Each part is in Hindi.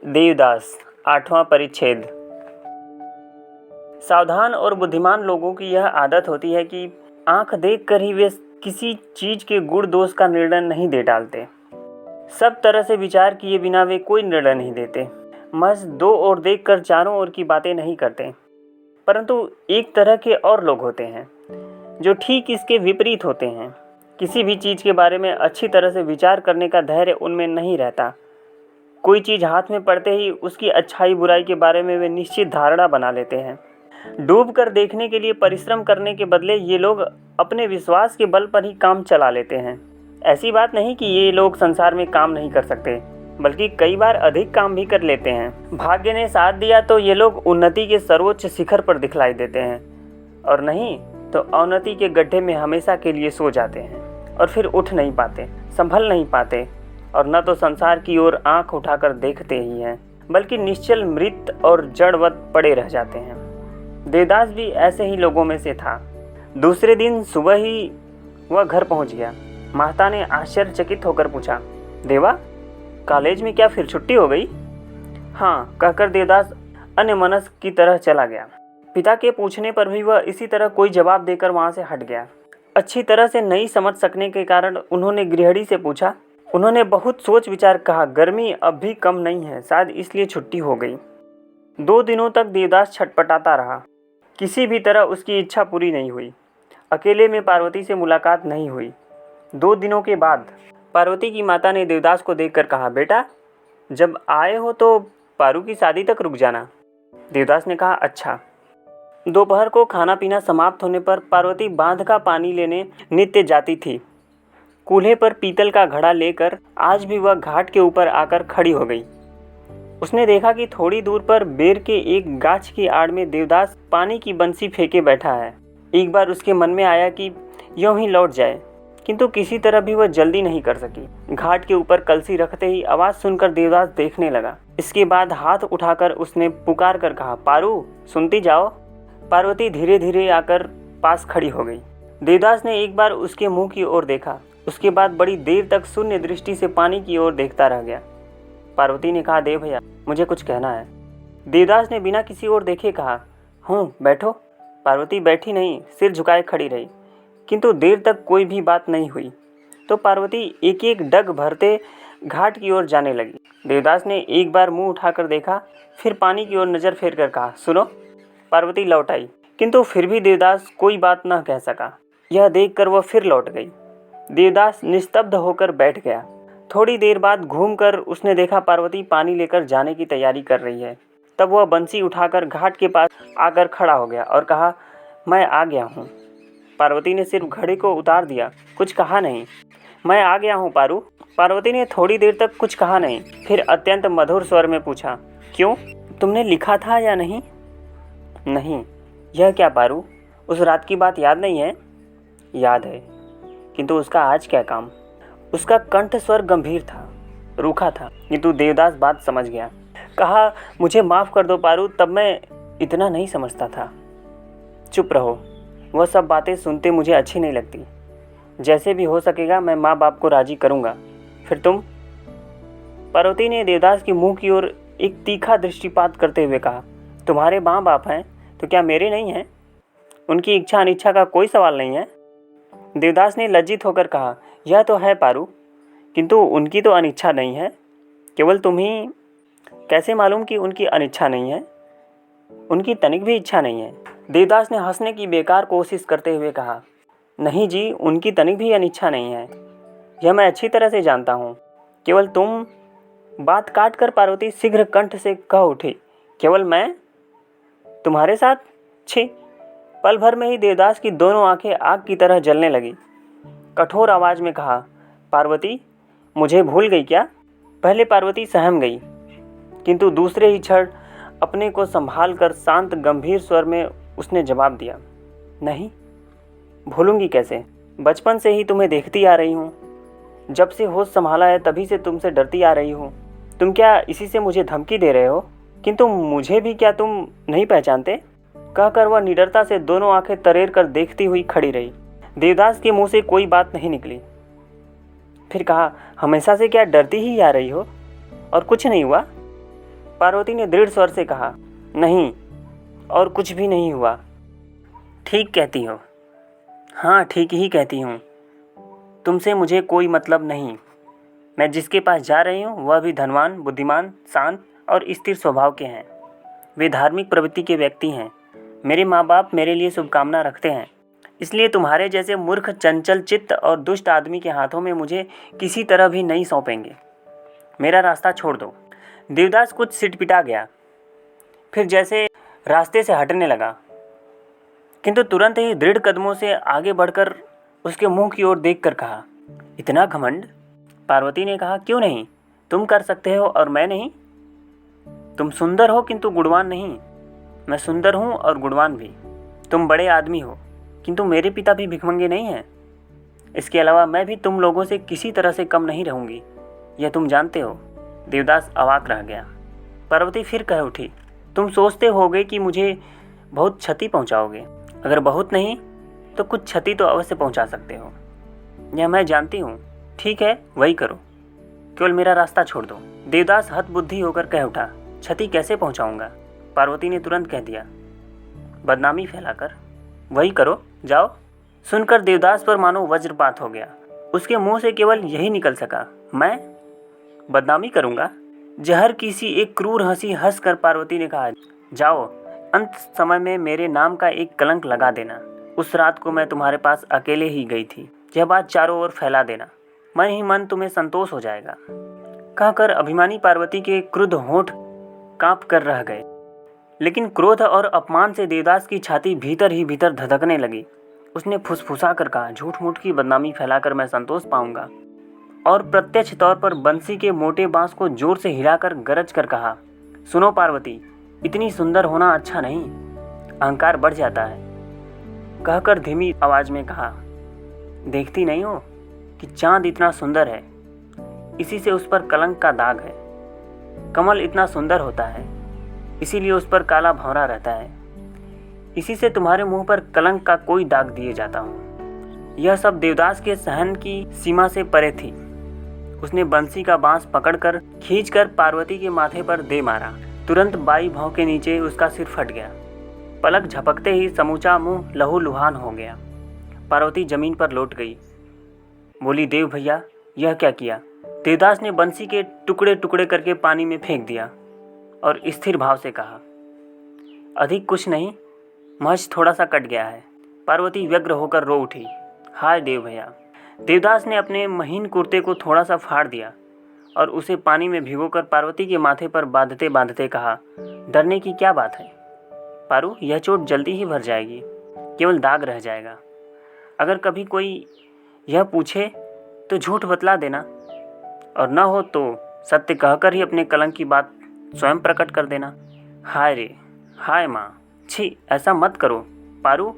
देवदास 8वां परिच्छेद। सावधान और बुद्धिमान लोगों की यह आदत होती है कि आंख देखकर ही वे किसी चीज के गुण दोष का निर्णय नहीं दे डालते। सब तरह से विचार किए बिना वे कोई निर्णय नहीं देते। महज दो ओर देखकर चारों ओर की बातें नहीं करते। परंतु एक तरह के और लोग होते हैं जो ठीक इसके विपरीत होते हैं। किसी भी चीज के बारे में अच्छी तरह से विचार करने का धैर्य उनमें नहीं रहता। कोई चीज़ हाथ में पड़ते ही उसकी अच्छाई बुराई के बारे में वे निश्चित धारणा बना लेते हैं। डूब कर देखने के लिए परिश्रम करने के बदले ये लोग अपने विश्वास के बल पर ही काम चला लेते हैं। ऐसी बात नहीं कि ये लोग संसार में काम नहीं कर सकते, बल्कि कई बार अधिक काम भी कर लेते हैं। भाग्य ने साथ दिया तो ये लोग उन्नति के सर्वोच्च शिखर पर दिखलाई देते हैं, और नहीं तो अवनति के गड्ढे में हमेशा के लिए सो जाते हैं और फिर उठ नहीं पाते, संभल नहीं पाते, और न तो संसार की ओर आंख उठाकर देखते ही हैं, बल्कि निश्चल मृत और जड़वत पड़े रह जाते हैं। देवदास भी ऐसे ही लोगों में से था। दूसरे दिन सुबह ही वह घर पहुंच गया। माता ने आश्चर्यचकित होकर पूछा, देवा, कॉलेज में क्या फिर छुट्टी हो गई? हाँ, कहकर देवदास अन्यमनस्क की तरह चला गया। पिता के पूछने पर भी वह इसी तरह कोई जवाब देकर वहां से हट गया। अच्छी तरह से नहीं समझ सकने के कारण उन्होंने गृहिणी से पूछा। उन्होंने बहुत सोच विचार कहा, गर्मी अब भी कम नहीं है, शायद इसलिए छुट्टी हो गई। 2 दिनों तक देवदास छटपटाता रहा। किसी भी तरह उसकी इच्छा पूरी नहीं हुई। अकेले में पार्वती से मुलाकात नहीं हुई। 2 दिनों के बाद पार्वती की माता ने देवदास को देखकर कहा, बेटा, जब आए हो तो पारू की शादी तक रुक जाना। देवदास ने कहा, अच्छा। दोपहर को खाना पीना समाप्त होने पर पार्वती बांध का पानी लेने नित्य जाती थी। कूल्हे पर पीतल का घड़ा लेकर आज भी वह घाट के ऊपर आकर खड़ी हो गई। उसने देखा कि थोड़ी दूर पर बेर के एक गाछ की आड़ में देवदास पानी की बंसी फेंके बैठा है। एक बार उसके मन में आया कि यूं ही लौट जाए, किंतु किसी तरह भी वह जल्दी नहीं कर सकी। घाट के ऊपर कलसी रखते ही आवाज़ सुनकर देवदास देखने लगा। इसके बाद हाथ उठाकर उसने पुकार कर कहा, पारू, सुनती जाओ। पार्वती धीरे धीरे आकर पास खड़ी हो गई। देवदास ने एक बार उसके मुंह की ओर देखा। उसके बाद बड़ी देर तक शून्य दृष्टि से पानी की ओर देखता रह गया। पार्वती ने कहा, देव भैया, मुझे कुछ कहना है। देवदास ने बिना किसी ओर देखे कहा, हूँ, बैठो। पार्वती बैठी नहीं, सिर झुकाए खड़ी रही, किंतु देर तक कोई भी बात नहीं हुई। तो पार्वती एक एक डग भरते घाट की ओर जाने लगी। देवदास ने एक बार मुंह उठाकर देखा, फिर पानी की ओर नज़र फेर कर कहा, सुनो। पार्वती लौट आई, किंतु फिर भी देवदास कोई बात न कह सका। यह देखकर वह फिर लौट गई। देवदास निस्तब्ध होकर बैठ गया। थोड़ी देर बाद घूमकर उसने देखा पार्वती पानी लेकर जाने की तैयारी कर रही है। तब वह बंसी उठाकर घाट के पास आकर खड़ा हो गया और कहा, मैं आ गया हूँ। पार्वती ने सिर्फ घड़े को उतार दिया, कुछ कहा नहीं। मैं आ गया हूँ पारू। पार्वती ने थोड़ी देर तक कुछ कहा नहीं, फिर अत्यंत मधुर स्वर में पूछा, क्यों, तुमने लिखा था या नहीं? नहीं। यह क्या पारू, उस रात की बात याद नहीं है? याद है, किंतु उसका आज क्या काम? उसका कंठ स्वर गंभीर था, रूखा था, किंतु देवदास बात समझ गया। कहा, मुझे माफ़ कर दो पारू, तब मैं इतना नहीं समझता था। चुप रहो, वह सब बातें सुनते मुझे अच्छी नहीं लगती। जैसे भी हो सकेगा मैं माँ बाप को राजी करूँगा। फिर तुम? पार्वती ने देवदास के मुँह की ओर एक तीखा दृष्टिपात करते हुए कहा, तुम्हारे माँ बाप हैं तो क्या मेरे नहीं हैं? उनकी इच्छा अनिच्छा का कोई सवाल नहीं है। देवदास ने लज्जित होकर कहा, यह तो है पारू, किंतु उनकी तो अनिच्छा नहीं है। केवल तुम ही। कैसे मालूम कि उनकी अनिच्छा नहीं है? उनकी तनिक भी इच्छा नहीं है। देवदास ने हंसने की बेकार कोशिश करते हुए कहा, नहीं जी, उनकी तनिक भी अनिच्छा नहीं है। यह मैं अच्छी तरह से जानता हूँ। केवल तुम। बात काट कर पार्वती शीघ्र कंठ से कह उठी, केवल मैं तुम्हारे साथ? छी। पल भर में ही देवदास की दोनों आंखें आग की तरह जलने लगी। कठोर आवाज में कहा, पार्वती, मुझे भूल गई क्या? पहले पार्वती सहम गई, किंतु दूसरे ही क्षण अपने को संभाल कर शांत गंभीर स्वर में उसने जवाब दिया, नहीं, भूलूंगी कैसे? बचपन से ही तुम्हें देखती आ रही हूँ। जब से होश संभाला है तभी से तुमसे डरती आ रही हूँ। तुम क्या इसी से मुझे धमकी दे रहे हो? किंतु मुझे भी क्या तुम नहीं पहचानते? कहकर वह निडरता से दोनों आंखें तरेर कर देखती हुई खड़ी रही। देवदास के मुंह से कोई बात नहीं निकली। फिर कहा, हमेशा से क्या डरती ही आ रही हो और कुछ नहीं हुआ? पार्वती ने दृढ़ स्वर से कहा, नहीं, और कुछ भी नहीं हुआ। ठीक कहती हो। हाँ, ठीक ही कहती हूँ। तुमसे मुझे कोई मतलब नहीं। मैं जिसके पास जा रही हूँ वह भी धनवान, बुद्धिमान, शांत और स्थिर स्वभाव के हैं। वे धार्मिक प्रवृत्ति के व्यक्ति हैं। मेरे माँ बाप मेरे लिए शुभकामना रखते हैं, इसलिए तुम्हारे जैसे मूर्ख, चंचल चित्त और दुष्ट आदमी के हाथों में मुझे किसी तरह भी नहीं सौंपेंगे। मेरा रास्ता छोड़ दो। देवदास कुछ सिटपिटा गया, फिर जैसे रास्ते से हटने लगा, किंतु तुरंत ही दृढ़ कदमों से आगे बढ़कर उसके मुंह की ओर देखकर कहा, इतना घमंड? पार्वती ने कहा, क्यों नहीं, तुम कर सकते हो और मैं नहीं? तुम सुंदर हो किंतु गुणवान नहीं। मैं सुंदर हूँ और गुणवान भी। तुम बड़े आदमी हो, किंतु मेरे पिता भी भिखमंगे नहीं हैं। इसके अलावा मैं भी तुम लोगों से किसी तरह से कम नहीं रहूँगी, यह तुम जानते हो। देवदास अवाक रह गया। पार्वती फिर कह उठी, तुम सोचते होगे कि मुझे बहुत क्षति पहुँचाओगे। अगर बहुत नहीं तो कुछ क्षति तो अवश्य पहुँचा सकते हो, यह मैं जानती हूँ। ठीक है, वही करो, केवल मेरा रास्ता छोड़ दो। देवदास हतबुद्धि होकर कह उठा, क्षति कैसे पहुँचाऊँगा? पार्वती ने तुरंत कह दिया, बदनामी फैलाकर। वही करो, जाओ। सुनकर देवदास पर मानो वज्रपात हो गया। उसके मुंह से केवल यही निकल सका, मैं बदनामी करूँगा? जहर किसी एक क्रूर हंसी हंसकर पार्वती ने कहा, जाओ, अंत समय में मेरे नाम का एक कलंक लगा देना। उस रात को मैं तुम्हारे पास अकेले ही गई थी, यह बात चारों ओर फैला देना। मन ही मन तुम्हें संतोष हो जाएगा। कहकर अभिमानी पार्वती के क्रुद्ध होंठ कांप कर रह गए। लेकिन क्रोध और अपमान से देवदास की छाती भीतर ही भीतर धधकने लगी। उसने फुसफुसा कर कहा, झूठ मूठ की बदनामी फैलाकर मैं संतोष पाऊंगा? और प्रत्यक्ष तौर पर बंसी के मोटे बांस को जोर से हिलाकर गरज कर कहा, सुनो पार्वती, इतनी सुंदर होना अच्छा नहीं, अहंकार बढ़ जाता है। कहकर धीमी आवाज में कहा, देखती नहीं हो कि चांद इतना सुंदर है, इसी से उस पर कलंक का दाग है। कमल इतना सुंदर होता है, इसीलिए उस पर काला भंवरा रहता है। इसी से तुम्हारे मुंह पर कलंक का कोई दाग दिए जाता हूँ। यह सब देवदास के सहन की सीमा से परे थी। उसने बंसी का बांस पकड़कर खींचकर पार्वती के माथे पर दे मारा। तुरंत बाई भौं के नीचे उसका सिर फट गया। पलक झपकते ही समूचा मुंह लहूलुहान हो गया। पार्वती जमीन पर लौट गई। बोली, देव भैया, यह क्या किया? देवदास ने बंसी के टुकड़े टुकड़े करके पानी में फेंक दिया और स्थिर भाव से कहा, अधिक कुछ नहीं, महज थोड़ा सा कट गया है। पार्वती व्यग्र होकर रो उठी, हाय देव भैया। देवदास ने अपने महीन कुर्ते को थोड़ा सा फाड़ दिया और उसे पानी में भिगोकर पार्वती के माथे पर बांधते बांधते कहा, डरने की क्या बात है पारू, यह चोट जल्दी ही भर जाएगी, केवल दाग रह जाएगा। अगर कभी कोई यह पूछे तो झूठ बतला देना, और न हो तो सत्य कहकर ही अपने कलंक की बात स्वयं प्रकट कर देना। हाय रे, हाय माँ, छी, ऐसा मत करो पारू।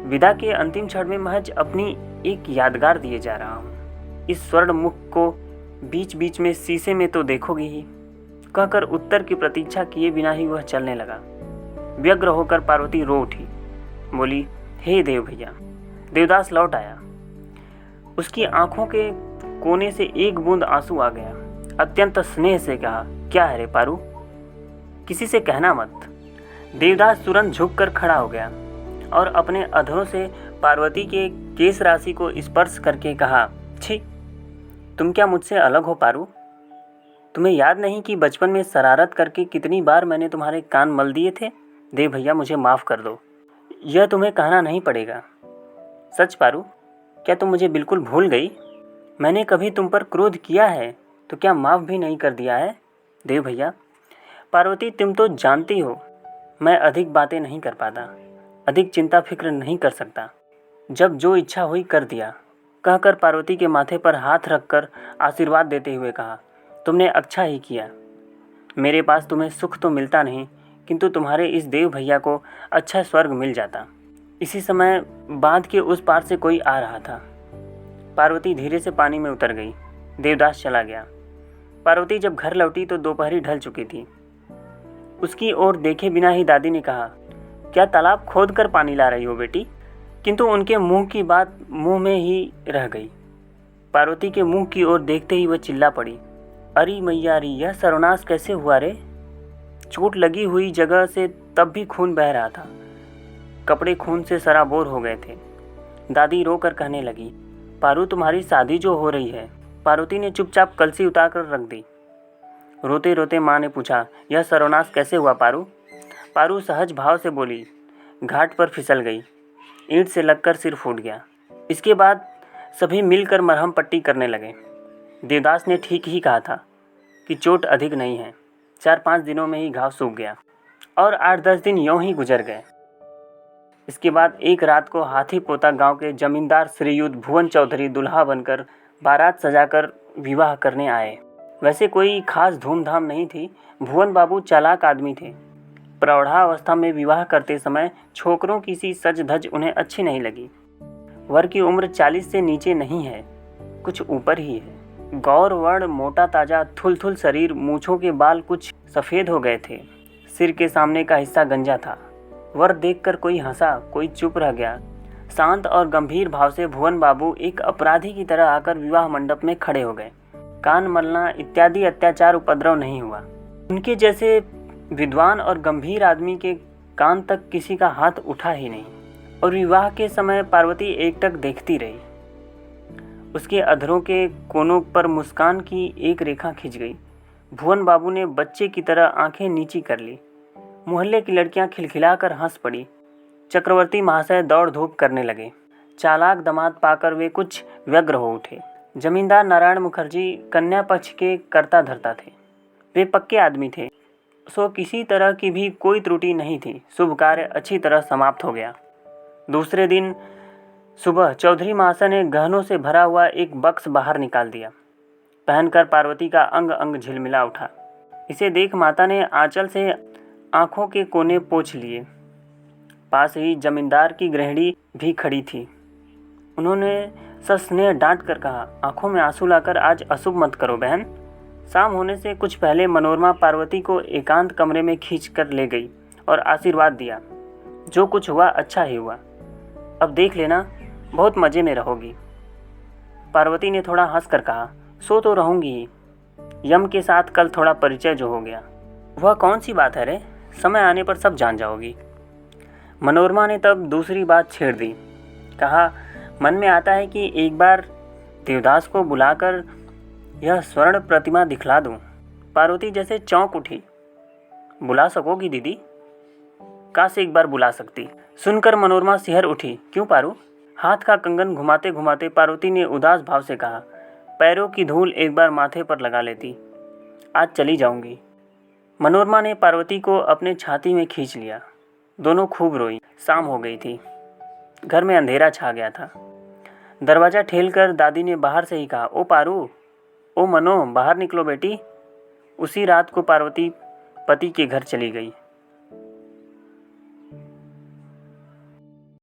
विदा के अंतिम क्षण में महज अपनी एक यादगार दिए जा रहा हूँ। इस स्वर्ण मुख को बीच बीच में शीशे में तो देखोगी ही। कहकर उत्तर की प्रतीक्षा किए बिना ही वह चलने लगा। व्यग्र होकर पार्वती रो उठी। बोली, हे देव भैया। देवदास लौट आया। उसकी आंखों के कोने से एक बूंद आंसू आ गया। अत्यंत स्नेह से कहा, क्या है रे पारू, किसी से कहना मत। देवदास तुरंत झुककर खड़ा हो गया और अपने अधरों से पार्वती के केश राशि को स्पर्श करके कहा, छी, तुम क्या मुझसे अलग हो पारू? तुम्हें याद नहीं कि बचपन में शरारत करके कितनी बार मैंने तुम्हारे कान मल दिए थे? देव भैया, मुझे माफ़ कर दो, यह तुम्हें कहना नहीं पड़ेगा। सच पारू, क्या तुम मुझे बिल्कुल भूल गई? मैंने कभी तुम पर क्रोध किया है तो क्या माफ़ भी नहीं कर दिया है? देव भैया। पार्वती, तुम तो जानती हो मैं अधिक बातें नहीं कर पाता, अधिक चिंता फिक्र नहीं कर सकता। जब जो इच्छा हुई कर दिया। कहकर पार्वती के माथे पर हाथ रखकर आशीर्वाद देते हुए कहा, तुमने अच्छा ही किया। मेरे पास तुम्हें सुख तो मिलता नहीं, किंतु तुम्हारे इस देव भैया को अच्छा स्वर्ग मिल जाता। इसी समय बांध के उस पार से कोई आ रहा था। पार्वती धीरे से पानी में उतर गई। देवदास चला गया। पार्वती जब घर लौटी तो दोपहरी ढल चुकी थी। उसकी ओर देखे बिना ही दादी ने कहा, क्या तालाब खोद कर पानी ला रही हो बेटी? किंतु उनके मुंह की बात मुंह में ही रह गई। पार्वती के मुंह की ओर देखते ही वह चिल्ला पड़ी, अरे मैया री, यह सर्वनाश कैसे हुआ रे? चोट लगी हुई जगह से तब भी खून बह रहा था। कपड़े खून से सराबोर हो गए थे। दादी रोकर कहने लगी, पारू तुम्हारी शादी जो हो रही है। पार्वती ने चुपचाप कलसी उतार कर रख दी। रोते रोते माँ ने पूछा, यह सर्वनाश कैसे हुआ पारू? पारू सहज भाव से बोली, घाट पर फिसल गई, ईंट से लगकर सिर फूट गया। इसके बाद सभी मिलकर मरहम पट्टी करने लगे। देवदास ने ठीक ही कहा था कि चोट अधिक नहीं है। 4-5 दिनों में ही घाव सूख गया और 8-10 दिन यूं ही गुजर गए। इसके बाद एक रात को हाथी पोता गांव के जमींदार श्रीयुत भुवन चौधरी दुल्हा बनकर बारात सजाकर विवाह करने आए। वैसे कोई खास धूमधाम नहीं थी। भुवन बाबू चालाक आदमी थे। प्रौढ़ावस्था में विवाह करते समय छोकरों की सी सज धज उन्हें अच्छी नहीं लगी। वर की उम्र 40 से नीचे नहीं है, कुछ ऊपर ही है। गौर वर्ण, मोटा ताजा, थुलथुल शरीर, मूछों के बाल कुछ सफ़ेद हो गए थे। सिर के सामने का हिस्सा गंजा था। वर देखकर कोई हंसा, कोई चुप रह गया। शांत और गंभीर भाव से भुवन बाबू एक अपराधी की तरह आकर विवाह मंडप में खड़े हो गए। कान मलना इत्यादि अत्याचार उपद्रव नहीं हुआ। उनके जैसे विद्वान और गंभीर आदमी के कान तक किसी का हाथ उठा ही नहीं। और विवाह के समय पार्वती एकटक देखती रही। उसके अधरों के कोनों पर मुस्कान की एक रेखा खिंच गई। भुवन बाबू ने बच्चे की तरह आंखें नीची कर ली। मोहल्ले की लड़कियां खिलखिलाकर हंस पड़ी। चक्रवर्ती महाशय दौड़ धूप करने लगे। चालाक दामाद पाकर वे कुछ व्यग्र हो उठे। जमींदार नारायण मुखर्जी कन्या पक्ष के कर्ता धर्ता थे। वे पक्के आदमी थे, सो किसी तरह की भी कोई त्रुटि नहीं थी। शुभ कार्य अच्छी तरह समाप्त हो गया। दूसरे दिन सुबह चौधरी महाशय ने गहनों से भरा हुआ एक बक्स बाहर निकाल दिया। पहनकर पार्वती का अंग अंग झिलमिला उठा। इसे देख माता ने आंचल से आंखों के कोने पोंछ लिए। पास ही जमींदार की गृहिणी भी खड़ी थी। उन्होंने सस्नेह डांट कर कहा, आंखों में आंसू लाकर आज अशुभ मत करो बहन। शाम होने से कुछ पहले मनोरमा पार्वती को एकांत कमरे में खींच कर ले गई और आशीर्वाद दिया। जो कुछ हुआ अच्छा ही हुआ। अब देख लेना, बहुत मज़े में रहोगी। पार्वती ने थोड़ा हंस कर कहा, सो तो रहूँगी ही। यम के साथ कल थोड़ा परिचय जो हो गया। वह कौन सी बात है रे, समय आने पर सब जान जाओगी। मनोरमा ने तब दूसरी बात छेड़ दी। कहा, मन में आता है कि एक बार देवदास को बुलाकर यह स्वर्ण प्रतिमा दिखला दूं। पार्वती जैसे चौंक उठी। बुला सकोगी दीदी? काश एक बार बुला सकती। सुनकर मनोरमा सिहर उठी। क्यों पारू? हाथ का कंगन घुमाते घुमाते पार्वती ने उदास भाव से कहा, पैरों की धूल एक बार माथे पर लगा लेती। आज चली जाऊंगी। मनोरमा ने पार्वती को अपने छाती में खींच लिया। दोनों खूब रोई। शाम हो गई थी। घर में अंधेरा छा गया था। दरवाज़ा ठेलकर दादी ने बाहर से ही कहा, ओ पारू, ओ मनो, बाहर निकलो बेटी। उसी रात को पार्वती पति के घर चली गई।